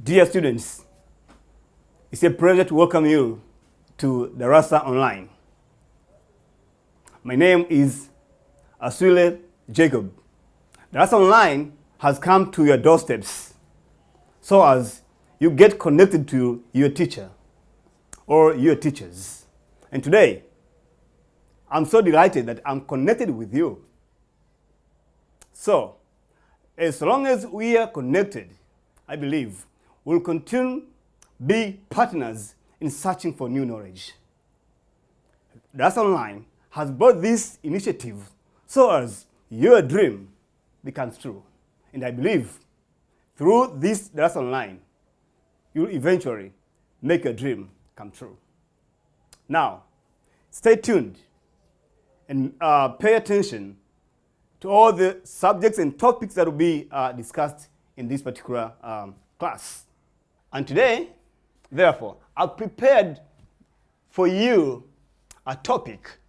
Dear students, it's a pleasure to welcome you to Darasa Online. My name is Aswile Jacob. Darasa Online has come to your doorsteps so as you get connected to your teacher or your teachers. And today, I'm so delighted that I'm connected with you. So, as long as we are connected, I believe we'll continue be partners in searching for new knowledge. Darasa Online has brought this initiative so as your dream becomes true. And I believe through this Darasa Online, you'll eventually make your dream come true. Now, stay tuned and pay attention to all the subjects and topics that will be discussed in this particular class. And today, therefore, I've prepared for you a topic.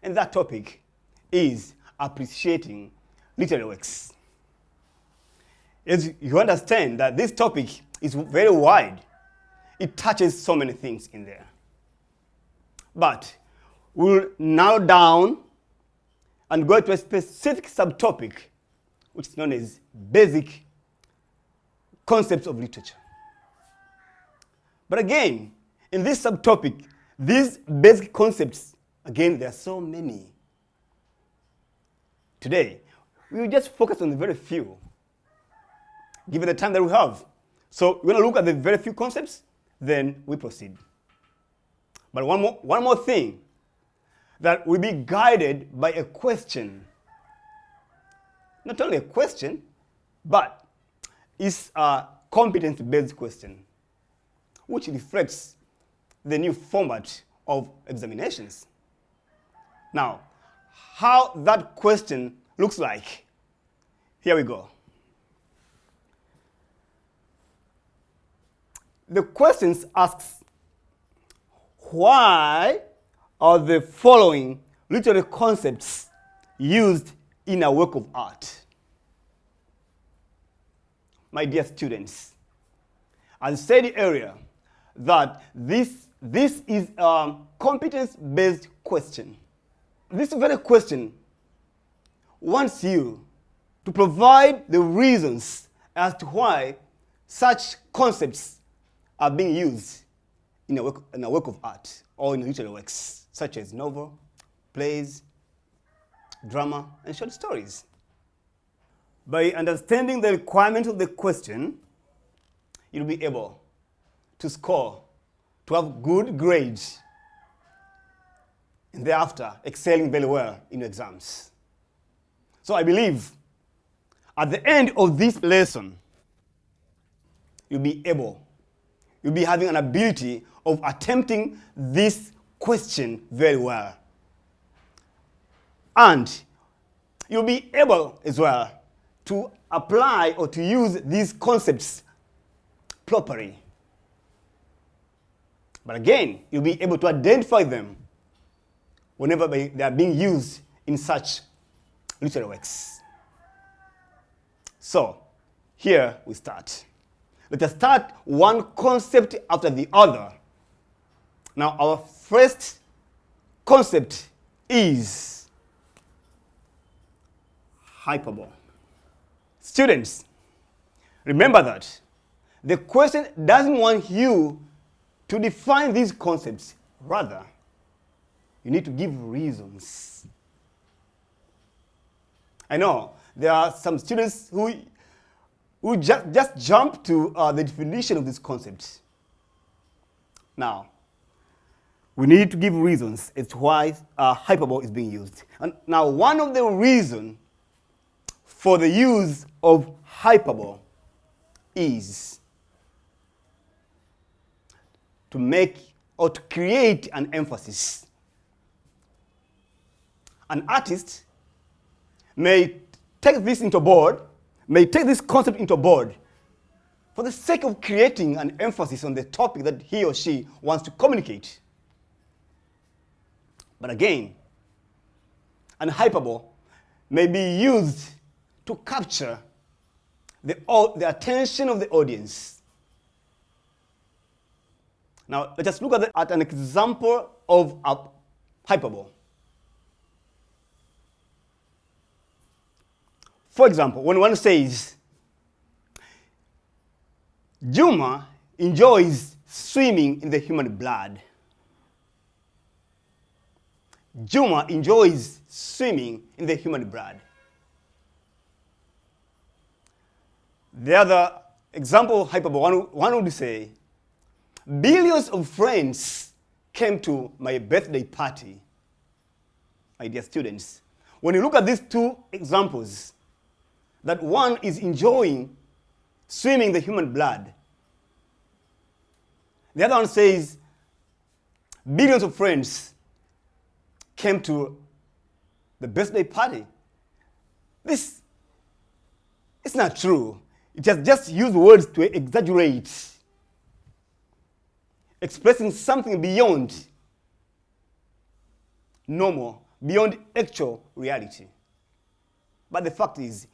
And that topic is appreciating literary works. As you understand that this topic is very wide, it touches so many things in there. But we'll narrow down and go to a specific subtopic, which is known as basic concepts of literature. But again, in this subtopic, these basic concepts, again, there are so many. Today, we will just focus on the very few, given the time that we have. So we're going to look at the very few concepts, then we proceed. But one more thing, that will be guided by a question. Not only a question, but it's a competence-based question, which reflects the new format of examinations. Now, how that question looks like, here we go. The question asks, why are the following literary concepts used in a work of art? My dear students, I said earlier that this is a competence-based question. This very question wants you to provide the reasons as to why such concepts are being used in a work of art or in literary works, such as novel, plays, drama, and short stories. By understanding the requirements of the question, you'll be able to score, to have good grades, and thereafter excelling very well in your exams. So I believe at the end of this lesson, you'll be having an ability of attempting this question very well. And you'll be able as well to apply or to use these concepts properly. But again, you'll be able to identify them whenever they are being used in such literary works. So, here we start. Let us start one concept after the other. Now, our first concept is hyperbole. Students, remember that the question doesn't want you to define these concepts. Rather, you need to give reasons. I know there are some students who just jump to the definition of this concept. Now, we need to give reasons as to why hyperbole is being used. And now, one of the reasons for the use of hyperbole is to make or to create an emphasis. An artist may take this concept into board for the sake of creating an emphasis on the topic that he or she wants to communicate. But again, an hyperbole may be used to capture the attention of the audience. Now, let us look at an example of a hyperbole. For example, when one says, Juma enjoys swimming in the human blood. Juma enjoys swimming in the human blood. The other example of hyperbole, one would say, billions of friends came to my birthday party. My dear students, when you look at these two examples, that one is enjoying swimming the human blood. The other one says, billions of friends came to the birthday party. This is not true. It has just used words to exaggerate, expressing something beyond normal, beyond actual reality. But the fact is,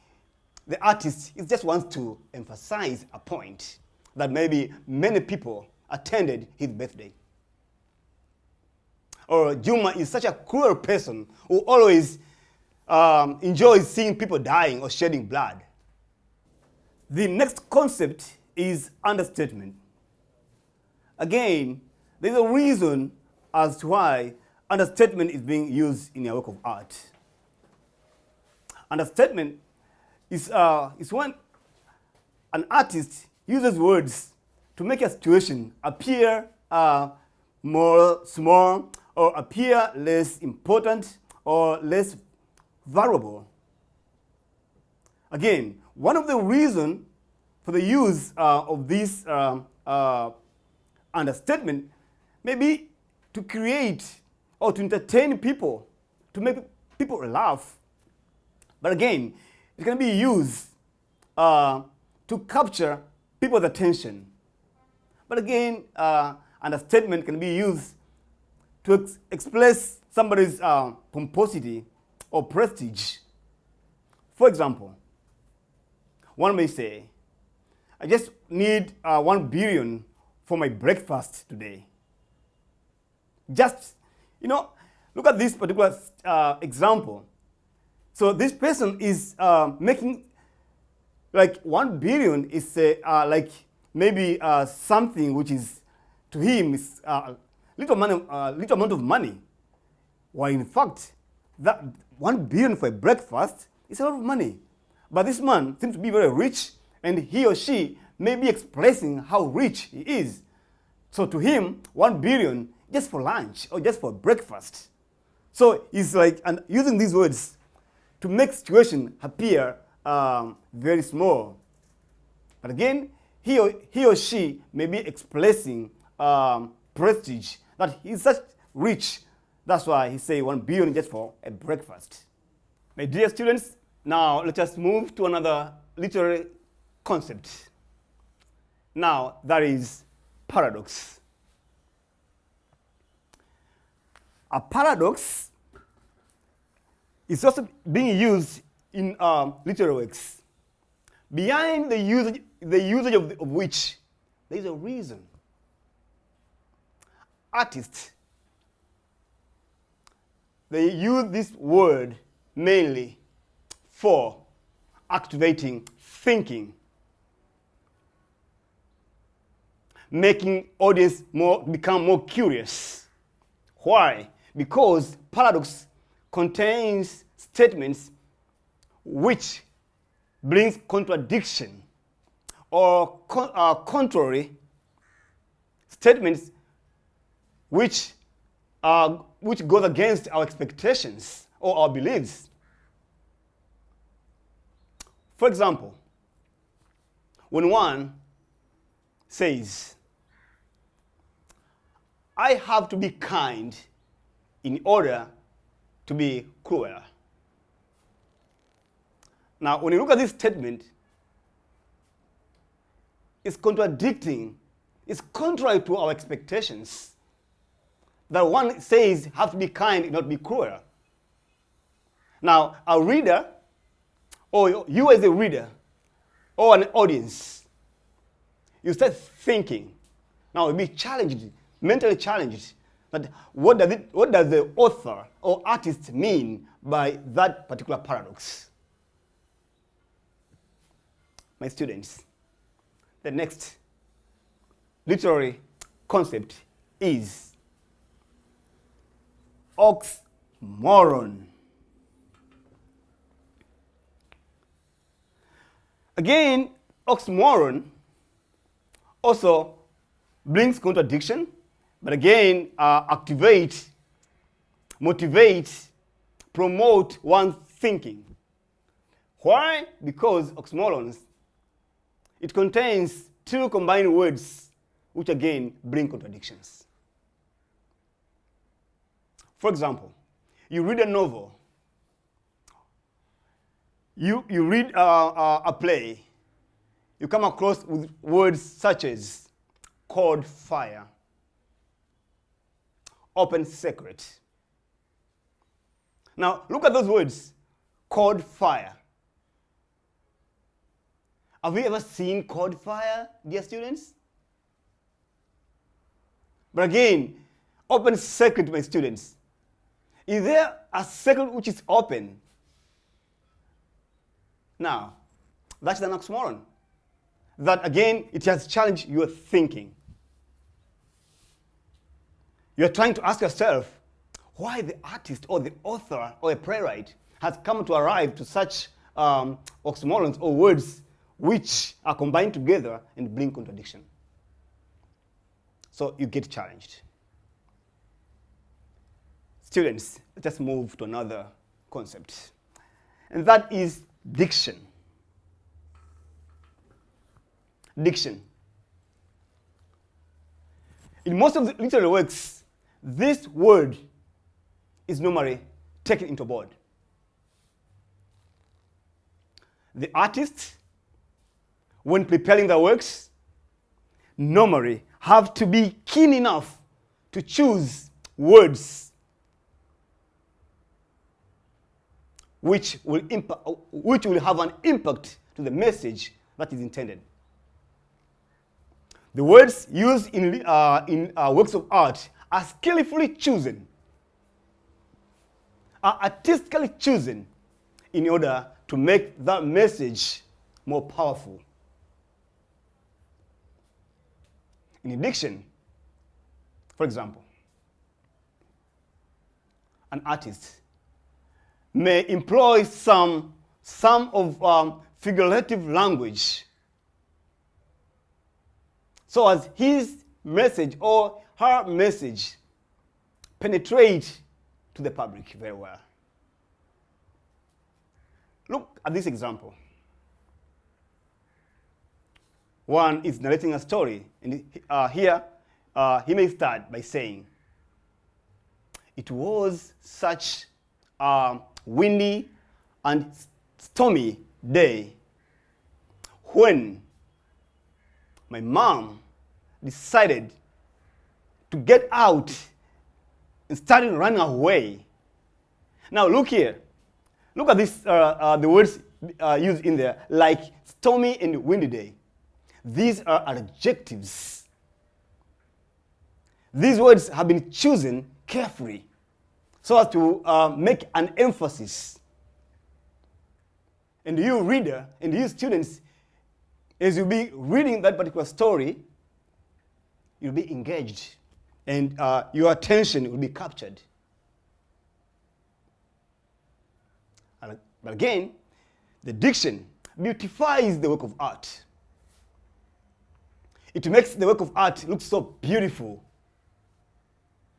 the artist just wants to emphasize a point that maybe many people attended his birthday. Or Juma is such a cruel person who always enjoys seeing people dying or shedding blood. The next concept is understatement. Again, there's a reason as to why understatement is being used in a work of art. Understatement is when an artist uses words to make a situation appear more small or appear less important or less valuable. Again, one of the reasons for the use of this understatement may be to create or to entertain people, to make people laugh. But again, it can be used to capture people's attention. But again, understatement can be used to express somebody's pomposity or prestige. For example, one may say, I just need 1 billion for my breakfast today. Just, look at this particular example. So this person is making like 1 billion is like maybe something which is to him is little amount of money. While in fact, that 1 billion for a breakfast is a lot of money. But this man seems to be very rich, and he or she may be expressing how rich he is. So to him, 1 billion just for lunch or just for breakfast. So he's like using these words to make situation appear very small. But again, he or she may be expressing prestige, that he's such rich. That's why he say 1 billion just for a breakfast. My dear students, now let us move to another literary concept. Now, that is paradox. A paradox is also being used in literary works, behind the usage of which there is a reason. Artists, they use this word mainly for activating thinking, making audience become more curious. Why? Because paradox contains statements which brings contradiction or contrary statements which goes against our expectations or our beliefs. For example, when one says, I have to be kind in order to be cruel. Now, when you look at this statement, it's contradicting, it's contrary to our expectations. That one says, have to be kind, not be cruel. Now, a reader, or you as a reader, or an audience, you start thinking. Now you'll be challenged, mentally challenged, that what does the author or artist mean by that particular paradox? My students, the next literary concept is oxymoron. Again, oxymoron also brings contradiction, but again, activate, motivate, promote one's thinking. Why? Because oxymorons, it contains two combined words, which again bring contradictions. For example, you read a novel, you read a play, you come across with words such as cold fire, open secret. Now, look at those words, cold fire. Have you ever seen cold fire, dear students? But again, open secret, my students. Is there a secret which is open? Now, that's an oxymoron. That again, it has challenged your thinking. You're trying to ask yourself why the artist or the author or a playwright has come to arrive to such oxymorons or words which are combined together and bring contradiction. So you get challenged. Students, let us move to another concept, and that is diction. Diction. In most of the literary works, this word is normally taken into board. The artists, when preparing their works, normally have to be keen enough to choose words which will have an impact to the message that is intended. The words used in works of art are skillfully chosen, are artistically chosen in order to make that message more powerful. In diction, for example, an artist may employ some of figurative language so as his message or her message penetrate to the public very well. Look at this example. One is narrating a story, and here he may start by saying, "It was such a windy and stormy day when my mom decided to get out and started running away." Now look here. Look at this, the words used in there, like stormy and windy day. These are adjectives. These words have been chosen carefully so as to make an emphasis. And you reader and you students, as you'll be reading that particular story, you'll be engaged and your attention will be captured. But again, the diction beautifies the work of art. It makes the work of art look so beautiful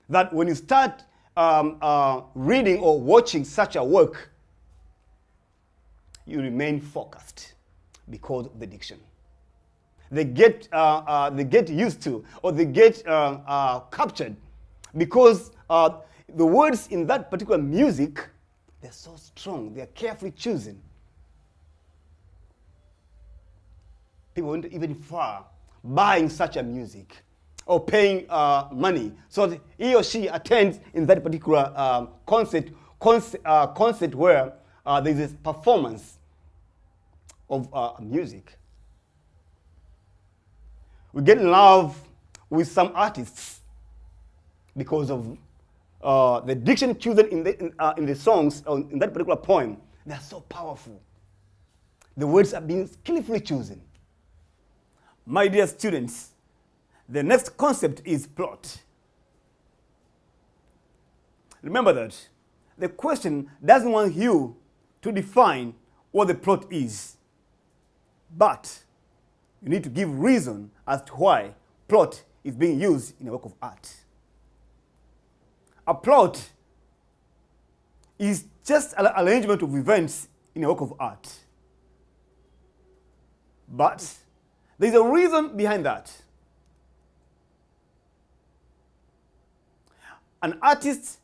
that when you start reading or watching such a work, you remain focused because of the diction. They get used to, or they get captured because the words in that particular music, they're so strong, they're carefully chosen. People went even far buying such a music or paying money so that he or she attends in that particular concert where there is a performance of music. we get in love with some artists because of the diction chosen in the songs, in that particular poem. They are so powerful. The words are being skillfully chosen. My dear students, the next concept is plot. Remember that the question doesn't want you to define what the plot is, but you need to give reason as to why plot is being used in a work of art. A plot is just an arrangement of events in a work of art. But there is a reason behind that. An artist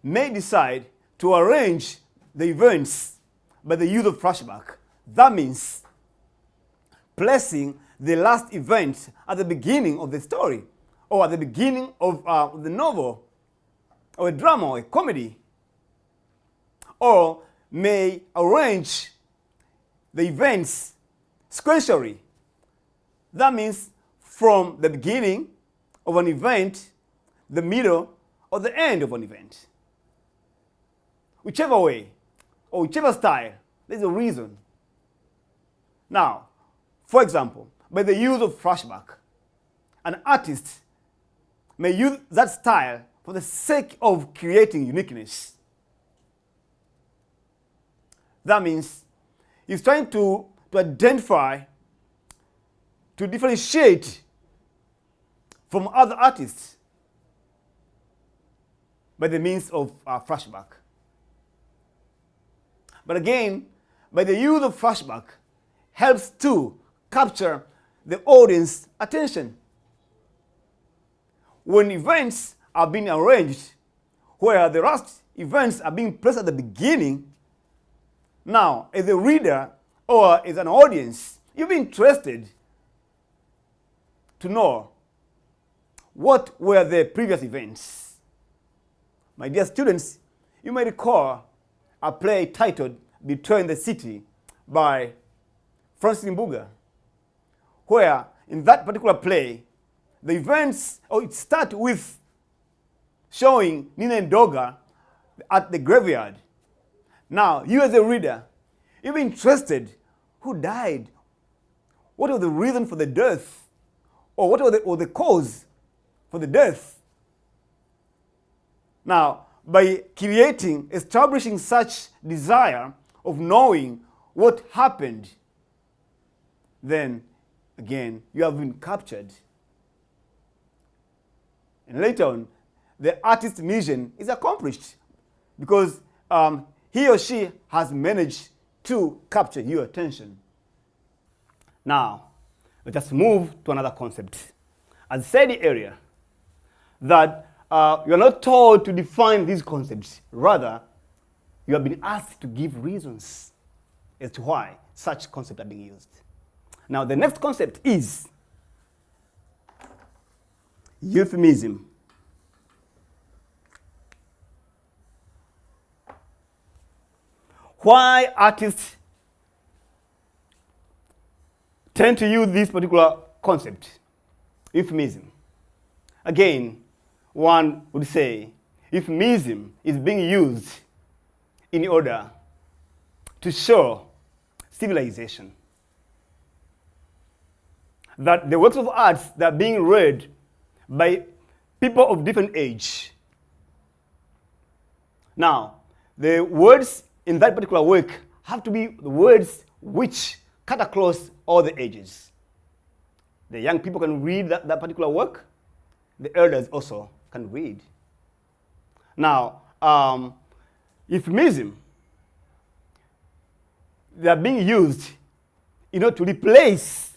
may decide to arrange the events by the use of flashback. That means placing the last event at the beginning of the story, or at the beginning of the novel, or a drama, or a comedy, or may arrange the events sequentially. That means from the beginning of an event, the middle, or the end of an event. Whichever way, or whichever style, there's a reason. Now, for example, by the use of flashback, an artist may use that style for the sake of creating uniqueness. That means he's trying to identify, to differentiate from other artists by the means of flashback. But again, by the use of flashback, helps to capture the audience's attention. When events are being arranged, where the last events are being placed at the beginning, now, as a reader or as an audience, you'll be interested to know what were the previous events. My dear students, you may recall a play titled Betraying the City by Francis Mbuga, where in that particular play, the events, it starts with showing Nina and Doga at the graveyard. Now, you as a reader, you'll be interested who died, what was the reason for the death, or what was the cause for the death. Now, by establishing such desire of knowing what happened, then again, you have been captured. And later on, the artist's mission is accomplished because he or she has managed to capture your attention. Now, let us move to another concept. As said earlier, that you are not told to define these concepts. Rather, you have been asked to give reasons as to why such concepts are being used. Now, the next concept is euphemism. Why artists tend to use this particular concept, euphemism? Again, one would say euphemism is being used in order to show civilization. That the works of arts that are being read by people of different age. Now, the words in that particular work have to be the words which cut across all the ages. The young people can read that particular work. The elders also can read. Now, euphemism, they are being used to replace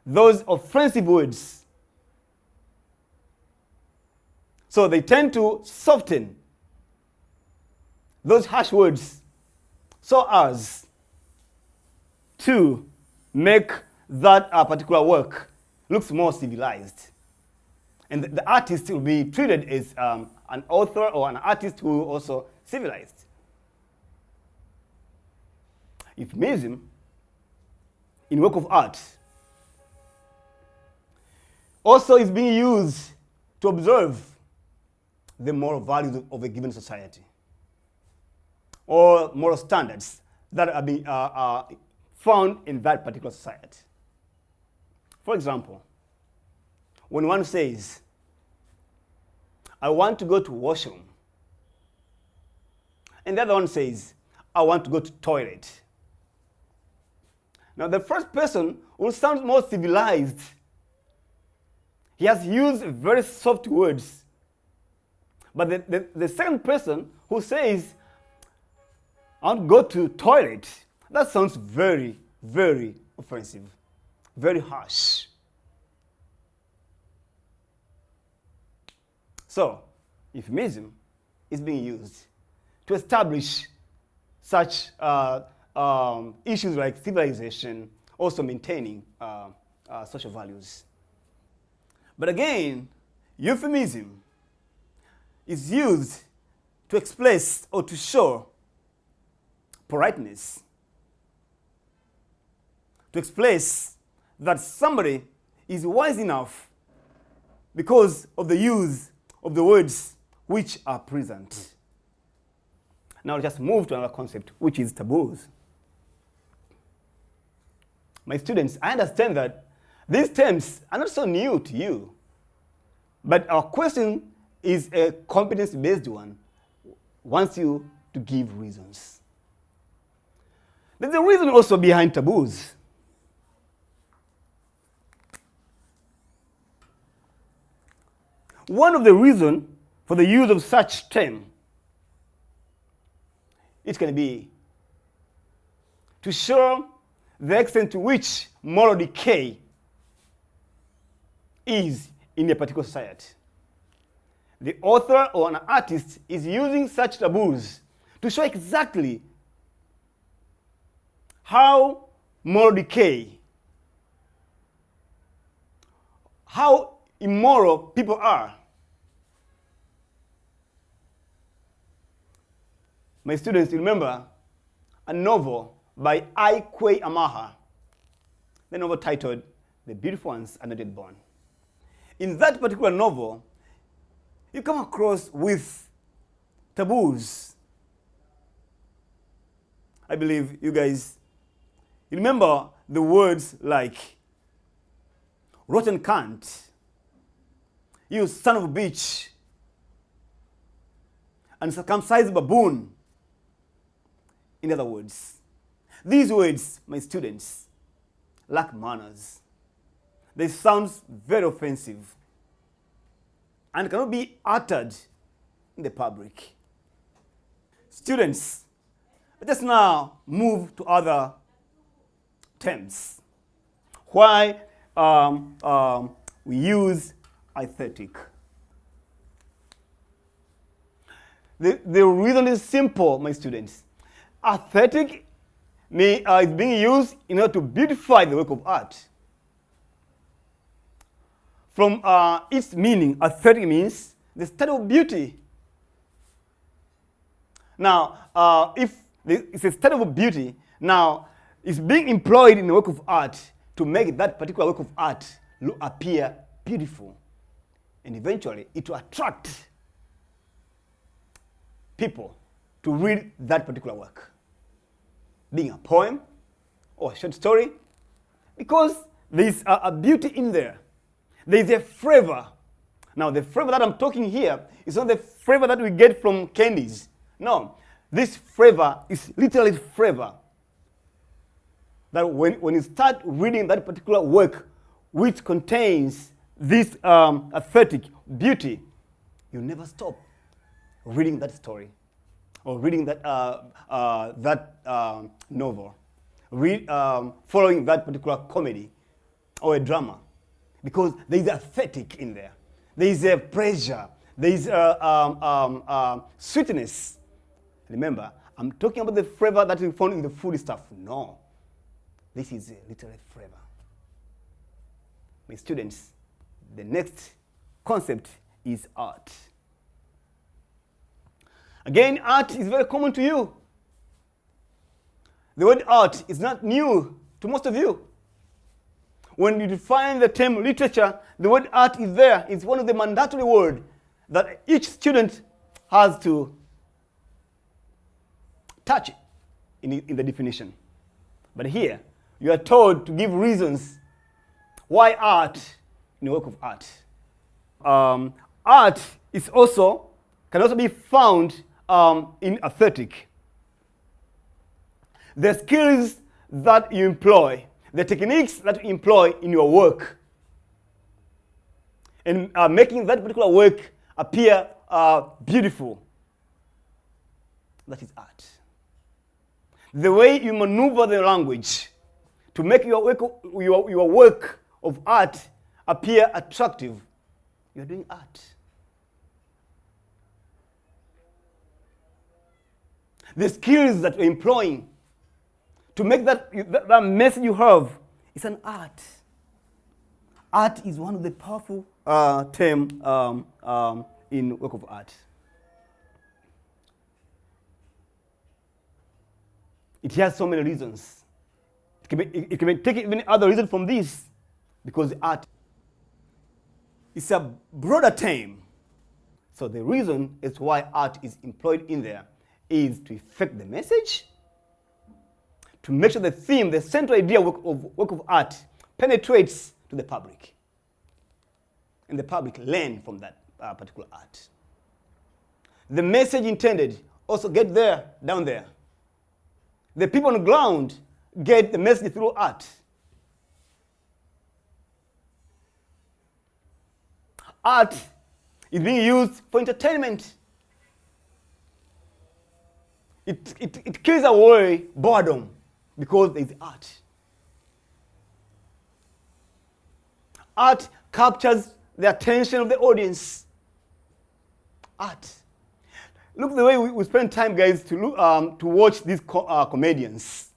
those offensive words. So they tend to soften those harsh words so as to make that particular work looks more civilized. And the artist will be treated as an author or an artist who also civilized. Euphemism in work of art also is being used to observe the moral values of a given society or moral standards that are being found in that particular society. For example, when one says, I want to go to washroom, and the other one says, I want to go to toilet. Now the first person will sound more civilized. He has used very soft words. But the second person who says, I want to go to toilet, that sounds very, very offensive, very harsh. So, euphemism is being used to establish such issues like civilization, also maintaining social values. But again, euphemism is used to express or to show politeness, to express that somebody is wise enough because of the use of the words which are present. Now let's just move to another concept, which is taboos. My students, I understand that these terms are not so new to you, but our question is a competence-based one, wants you to give reasons. There's a reason also behind taboos. One of the reasons for the use of such term, it can be to show the extent to which moral decay is in a particular society. The author or an artist is using such taboos to show exactly how moral decay, how immoral people are. My students, remember a novel by Ikwe Amaha, the novel titled The Beautiful Ones Are Not Yet Born. In that particular novel, you come across with taboos. I believe you guys, you remember the words like rotten cunt, you son of a bitch, uncircumcised baboon. In other words, these words, my students, lack manners. They sound very offensive and cannot be uttered in the public. Students, let us now move to other terms. Why we use aesthetic. The reason is simple, my students. Aesthetic is being used in order to beautify the work of art. From its meaning, aesthetic means the study of beauty. Now, if it's a study of beauty, now it's being employed in the work of art to make that particular work of art appear beautiful. And eventually, it will attract people to read that particular work. Being a poem or a short story, because there's a beauty in there. There's a flavor. Now, the flavor that I'm talking here is not the flavor that we get from candies. No, this flavor is literally flavor. That when you start reading that particular work, which contains this aesthetic beauty, you never stop reading that story or reading that novel, following that particular comedy or a drama, because there is aesthetic in there. There is a pleasure. There is sweetness. Remember, I'm talking about the flavor that we found in the food stuff. No, this is a literal flavor. My students, the next concept is art. Again, art is very common to you. The word art is not new to most of you. when you define the term literature, the word art is there. It's one of the mandatory words that each student has to touch it in the definition. But here, you are told to give reasons why art in the work of art. Art can also be found in aesthetic. The skills that you employ, the techniques that you employ in your work, and making that particular work appear beautiful. That is art. The way you maneuver the language to make your work of art appear attractive, you're doing art. The skills that you're employing to make that message you have is an art. Art is one of the powerful terms in work of art. It has so many reasons. It can be taken even other reasons from this, because art is a broader term. So the reason is why art is employed in there is to effect the message, to make sure the theme, the central idea of work of art penetrates to the public. And the public learn from that particular art. The message intended also get there, down there. The people on the ground get the message through art. Art is being used for entertainment. It kills away boredom because there is art. Art captures the attention of the audience. Art. Look the way we spend time, guys, to watch these comedians.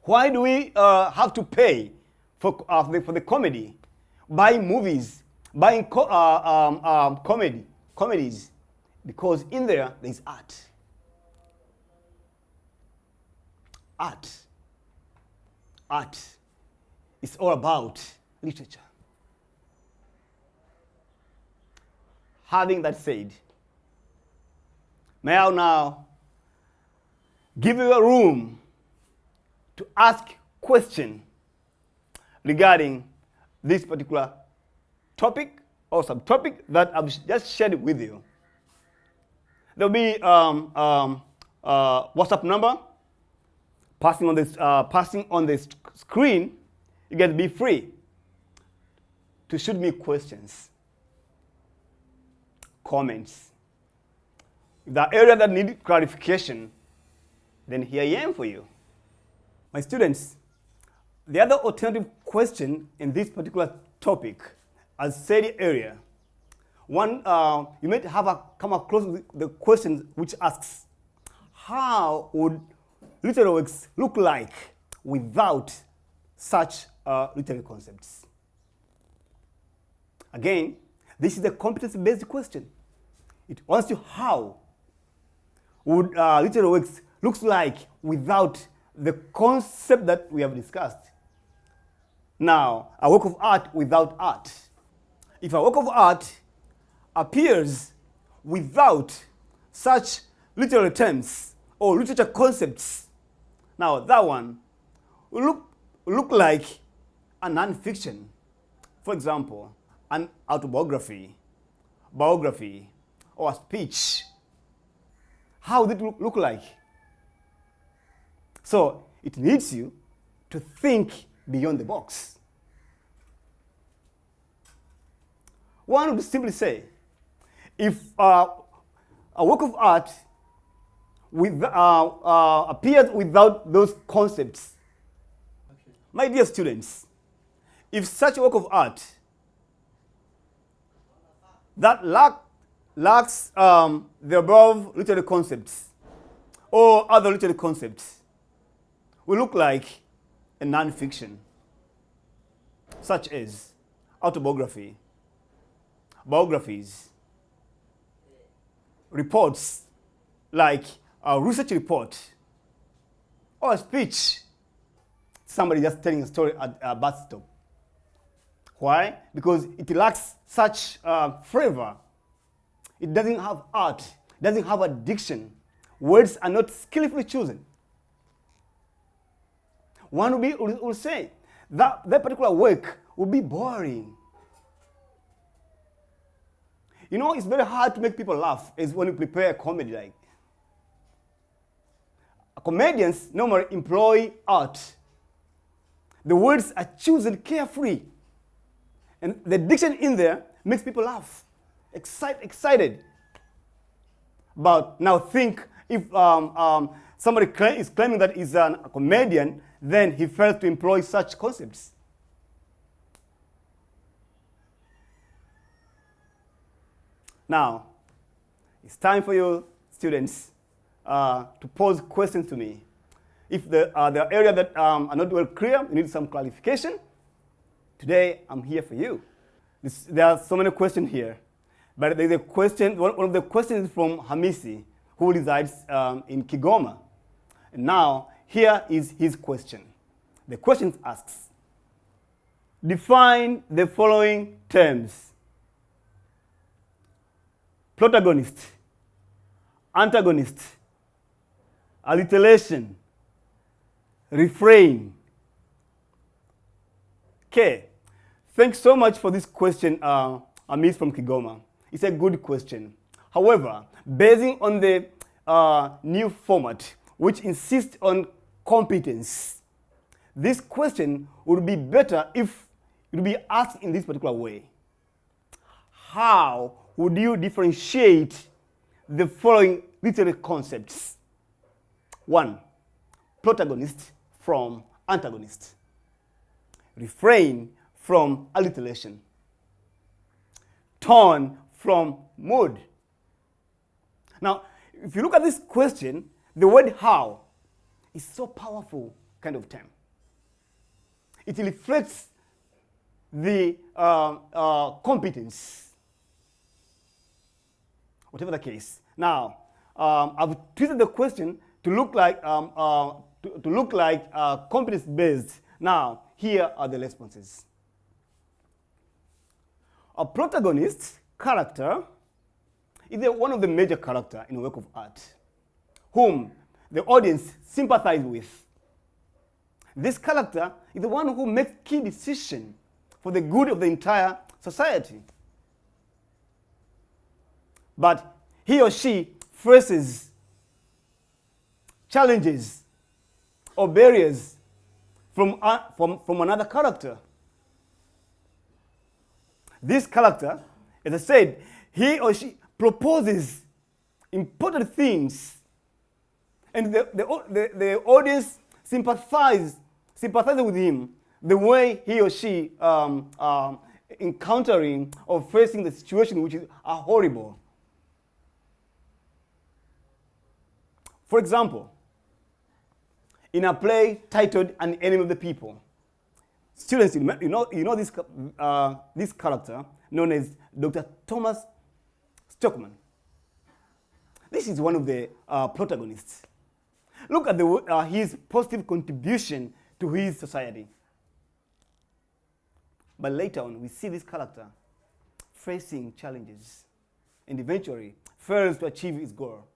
Why do we have to pay for the comedy? Buying movies, buying comedies, because in there is art. Art is all about literature. Having that said, may I now give you a room to ask questions regarding this particular topic or subtopic that I've just shared with you. There'll be WhatsApp number passing on the screen. You guys be free to shoot me questions, comments. If there are areas that need clarification, then here I am for you. My students, the other alternative question in this particular topic, as said earlier, one, you might have come across the question which asks, how would literary works look like without such literary concepts? Again, this is a competency-based question. It wants you how would literary works looks like without the concept that we have discussed. Now, a work of art without art. If a work of art appears without such literary terms or literature concepts, now that one will look like a non-fiction. For example, an autobiography, biography, or a speech. How would it look like? So it needs you to think beyond the box. One would simply say, if a work of art appears without those concepts, my dear students, if such a work of art that lacks the above literary concepts or other literary concepts will look like a non-fiction, such as autobiography, biographies, reports like a research report or a speech, somebody just telling a story at a bus stop. Why? Because it lacks such flavor. It doesn't have art. It doesn't have a diction. Words are not skillfully chosen. One will say that particular work will be boring. You know, it's very hard to make people laugh is when you prepare a comedy. Like, comedians normally employ art. The words are chosen carefully. And the diction in there makes people laugh, excited. But now think if somebody is claiming that he's a comedian, then he fails to employ such concepts. Now, it's time for you students to pose questions to me. If the area that are not well clear, you need some clarification, today I'm here for you. There are so many questions here, but there's a question, one of the questions from Hamisi, who resides in Kigoma. And now, here is his question. The question asks, define the following terms: protagonist, antagonist, alliteration, refrain. Okay, thanks so much for this question, Amis from Kigoma. It's a good question. However, basing on the new format, which insists on competence, this question would be better if it would be asked in this particular way. How would you differentiate the following literary concepts? 1. Protagonist from antagonist. Refrain from alliteration. Tone from mood. Now, if you look at this question, the word how is so powerful kind of term. It reflects the competence, whatever the case. Now, I've twisted the question to look like competence-based. Now, here are the responses. A protagonist character is one of the major characters in a work of art, whom the audience sympathizes with. This character is the one who makes key decisions for the good of the entire society. But he or she faces challenges or barriers from another character. This character, as I said, he or she proposes important things, and the audience sympathizes with him the way he or she encountering or facing the situation which is horrible. For example, in a play titled An Enemy of the People, students, you know this character known as Dr. Thomas Stockman. This is one of the protagonists. Look at his positive contribution to his society. But later on, we see this character facing challenges and eventually fails to achieve his goal.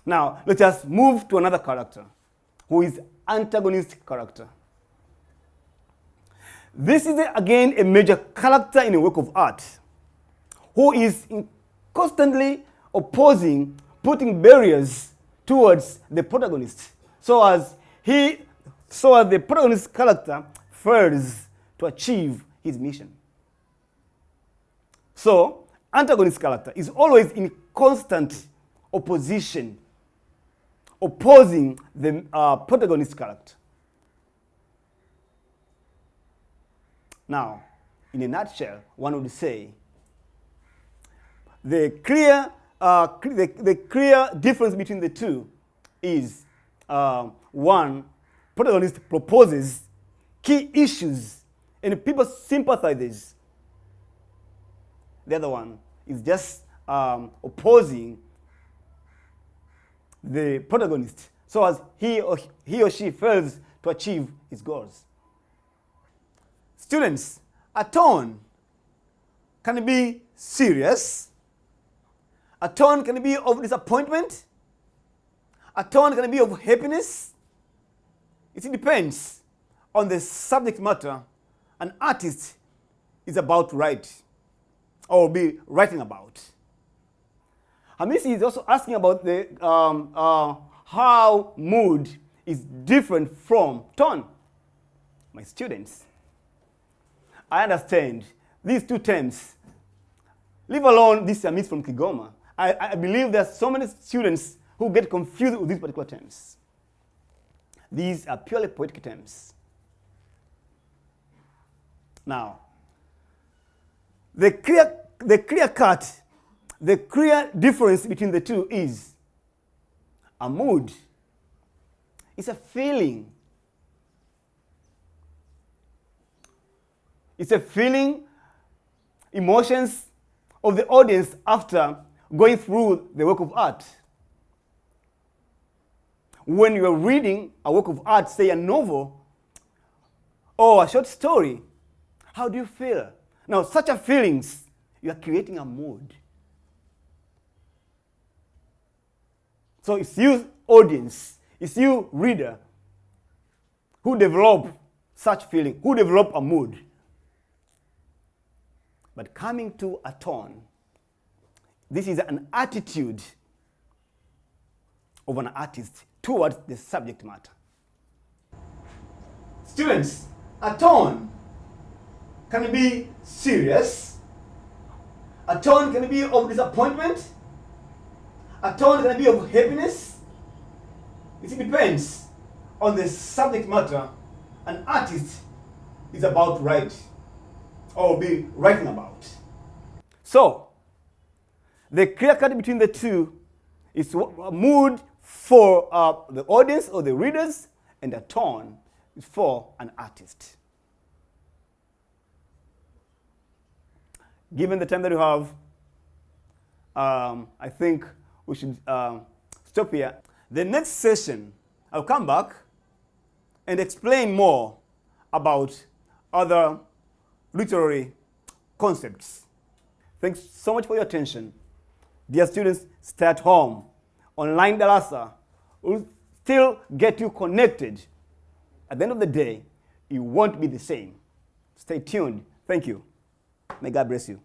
Now, let us move to another character, who is antagonistic character. This is, again, a major character in a work of art, who is constantly opposing, putting barriers towards the protagonist, so as the protagonist character fails to achieve his mission. So, antagonist character is always in constant opposition, opposing the protagonist character. Now, in a nutshell, one would say the clear difference between the two is one, protagonist proposes key issues and people sympathize. The other one is just opposing the protagonist, so as he or she fails to achieve his goals. Students, a tone can be serious. A tone can be of disappointment. A tone can be of happiness. It depends on the subject matter an artist is about to write or be writing about. Hamisi is also asking about the how mood is different from tone. My students, I understand these two terms. Leave alone this Hamisi from Kigoma. I believe there are so many students who get confused with these particular terms. These are purely poetic terms. Now, the clear difference between the two is a mood. It's a feeling. It's a feeling, emotions of the audience after going through the work of art. When you are reading a work of art, say a novel or a short story, how do you feel? Now, such a feelings, you are creating a mood. So it's you, audience, it's you, reader, who develop such feeling, who develop a mood. But coming to a tone, this is an attitude of an artist towards the subject matter. Students, a tone can be serious. A tone can be of disappointment. A tone can be of happiness. It depends on the subject matter an artist is about to write or be writing about. So, the clear cut between the two is a mood for the audience or the readers, and a tone is for an artist. Given the time that we have, I think we should stop here. The next session, I'll come back and explain more about other literary concepts. Thanks so much for your attention. Dear students, stay at home. Online Darasa will still get you connected. At the end of the day, it won't be the same. Stay tuned. Thank you. May God bless you.